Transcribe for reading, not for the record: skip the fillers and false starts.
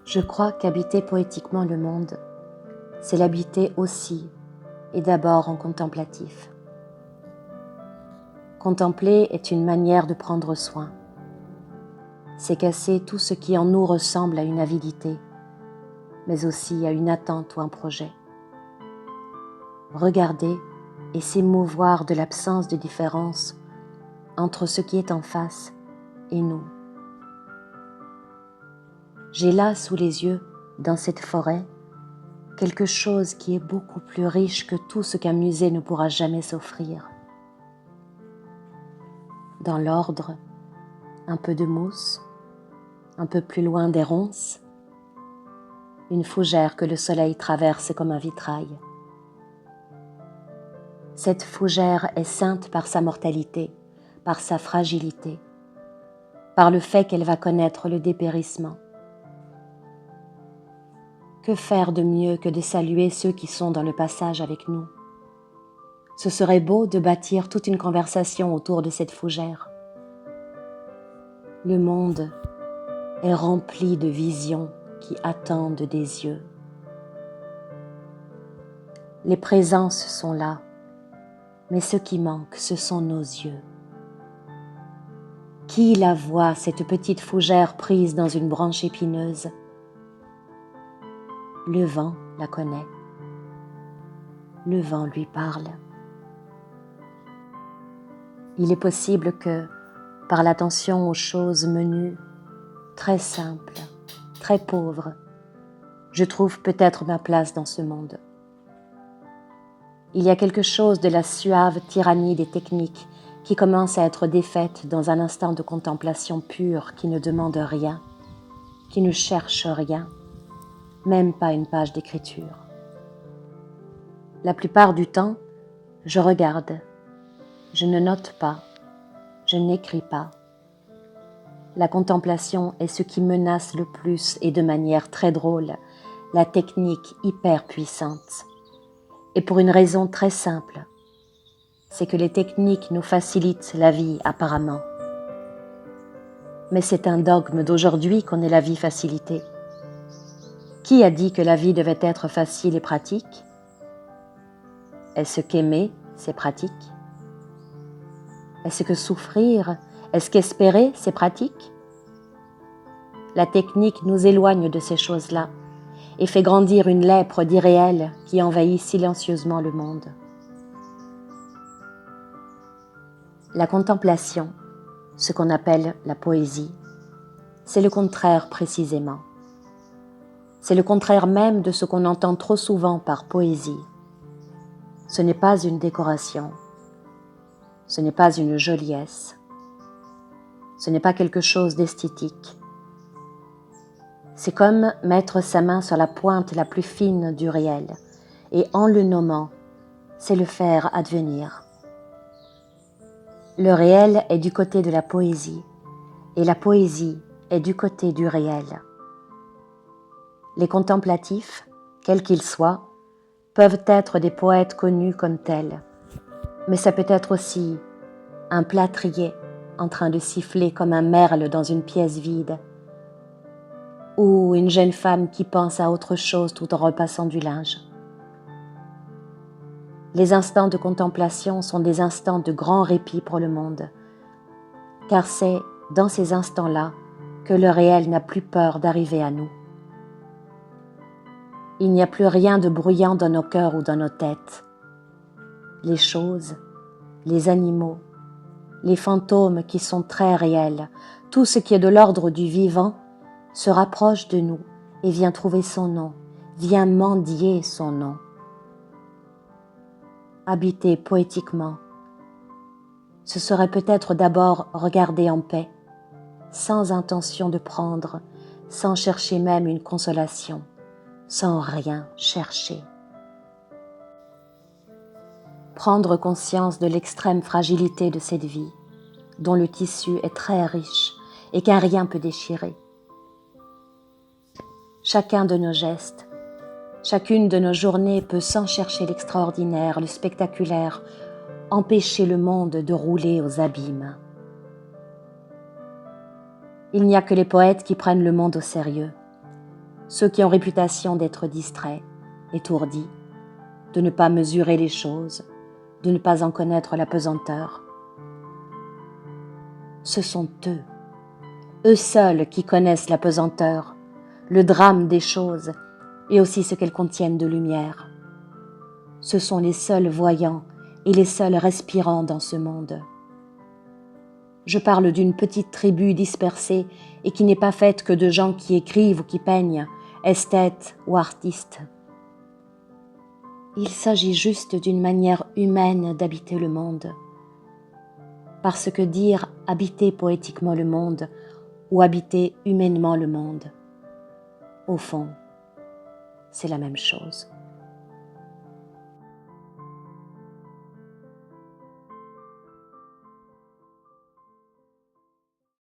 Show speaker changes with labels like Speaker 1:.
Speaker 1: Je crois qu'habiter poétiquement le monde, c'est l'habiter aussi et d'abord en contemplatif. Contempler est une manière de prendre soin. C'est casser tout ce qui en nous ressemble à une avidité, mais aussi à une attente ou un projet. Regarder et s'émouvoir de l'absence de différence entre ce qui est en face et nous. J'ai là sous les yeux, dans cette forêt, quelque chose qui est beaucoup plus riche que tout ce qu'un musée ne pourra jamais s'offrir. Dans l'ordre, un peu de mousse, un peu plus loin des ronces, une fougère que le soleil traverse comme un vitrail. Cette fougère est sainte par sa mortalité, par sa fragilité, par le fait qu'elle va connaître le dépérissement. Que faire de mieux que de saluer ceux qui sont dans le passage avec nous? Ce serait beau de bâtir toute une conversation autour de cette fougère. Le monde est rempli de visions qui attendent des yeux. Les présences sont là, mais ce qui manque, ce sont nos yeux. Qui la voit, cette petite fougère prise dans une branche épineuse? Le vent la connaît. Le vent lui parle. Il est possible que, par l'attention aux choses menues, très simples, très pauvres, je trouve peut-être ma place dans ce monde. Il y a quelque chose de la suave tyrannie des techniques qui commence à être défaite dans un instant de contemplation pure qui ne demande rien, qui ne cherche rien, même pas une page d'écriture. La plupart du temps, je regarde, je ne note pas, je n'écris pas. La contemplation est ce qui menace le plus et de manière très drôle la technique hyper puissante. Et pour une raison très simple, c'est que les techniques nous facilitent la vie apparemment. Mais c'est un dogme d'aujourd'hui qu'on ait la vie facilitée. Qui a dit que la vie devait être facile et pratique? Est-ce qu'aimer, c'est pratique? Est-ce que souffrir, est-ce qu'espérer, c'est pratique? La technique nous éloigne de ces choses-là et fait grandir une lèpre d'irréel qui envahit silencieusement le monde. La contemplation, ce qu'on appelle la poésie, c'est le contraire précisément. C'est le contraire même de ce qu'on entend trop souvent par poésie. Ce n'est pas une décoration, ce n'est pas une joliesse, ce n'est pas quelque chose d'esthétique. C'est comme mettre sa main sur la pointe la plus fine du réel, et en le nommant, c'est le faire advenir. Le réel est du côté de la poésie, et la poésie est du côté du réel. Les contemplatifs, quels qu'ils soient, peuvent être des poètes connus comme tels, mais ça peut être aussi un plâtrier en train de siffler comme un merle dans une pièce vide, ou une jeune femme qui pense à autre chose tout en repassant du linge. Les instants de contemplation sont des instants de grand répit pour le monde, car c'est dans ces instants-là que le réel n'a plus peur d'arriver à nous. Il n'y a plus rien de bruyant dans nos cœurs ou dans nos têtes. Les choses, les animaux, les fantômes qui sont très réels, tout ce qui est de l'ordre du vivant se rapproche de nous et vient trouver son nom, vient mendier son nom. Habiter poétiquement, ce serait peut-être d'abord regarder en paix, sans intention de prendre, sans chercher même une consolation, sans rien chercher. Prendre conscience de l'extrême fragilité de cette vie, dont le tissu est très riche et qu'un rien peut déchirer. Chacun de nos gestes, chacune de nos journées peut, sans chercher l'extraordinaire, le spectaculaire, empêcher le monde de rouler aux abîmes. Il n'y a que les poètes qui prennent le monde au sérieux. ceux qui ont réputation d'être distraits, étourdis, de ne pas mesurer les choses, de ne pas en connaître la pesanteur. Ce sont eux seuls qui connaissent la pesanteur, le drame des choses et aussi ce qu'elles contiennent de lumière. Ce sont les seuls voyants et les seuls respirants dans ce monde. Je parle d'une petite tribu dispersée et qui n'est pas faite que de gens qui écrivent ou qui peignent, esthètes ou artistes. Il s'agit juste d'une manière humaine d'habiter le monde. Parce que dire habiter poétiquement le monde ou habiter humainement le monde, au fond, c'est la même chose.